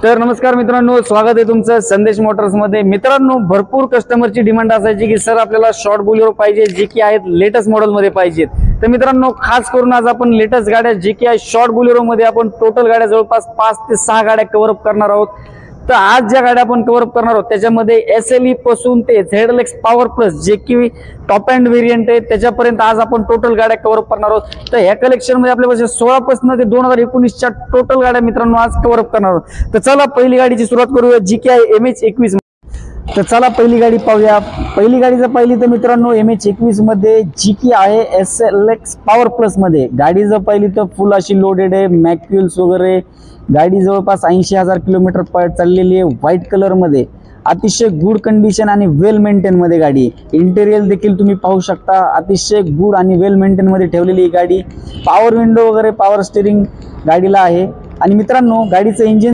तर नमस्कार मित्रांनो, स्वागत आहे तुमचं संदेश मोटर्स मध्ये। मित्रांनो, भरपूर कस्टमरची डिमांड असायची की सर आपल्याला शॉर्ट बोलेरो पाहिजे, जे की आहेत लेटेस्ट मॉडेल मध्ये पाहिजेत। तर मित्रांनो, खास करून आज आपण लेटेस्ट गाड्या जे की आहे शॉर्ट बोलेरो मध्ये आपण टोटल गाड्या जवळपास 5 ते 6 गाड्या कव्हर अप करणार आहोत। तर आज ज्या गाड्या आपण कव्हर अप करणार आहोत त्याच्यामध्ये SLE पासून ते ZLX पॉवर प्लस जे की टॉप एंड व्हेरियंट आहे त्याच्यापर्यंत आज आपण टोटल गाड्या कव्हर अप करणार आहोत। तर ह्या कलेक्शन मध्ये आपल्यापाशी 16 पासून ते 2019 च्या टोटल गाड्या मित्रांनो आज कव्हर अप करणार आहोत। तर चला पहिली गाडीची सुरुवात करूया जी की आहे MH21। तर चला पहिली गाडी पाहूया। पहिली गाडी जर पाहिली तर मित्रांनो MH21 मध्ये जी की आहे SLX पॉवर प्लस मध्ये गाडी जर पाहिली तर फुल अशी लोडेड आहे, मॅक्युल्स वगैरे गाडी जवळपास 80,000 किलोमीटर चाललेली आहे। व्हाईट कलर मध्ये अतिशय गुड कंडिशन आणि वेल मेंटेन मध्ये गाडी। इंटेरियर देखील तुम्ही पाहू शकता, अतिशय गुड आणि वेल मेंटेन मध्ये ठेवलेली ही गाडी। पॉवर विंडो वगैरे पॉवर स्टीअरिंग गाडीला आहे। आणि मित्रांनो गाडीचं इंजिन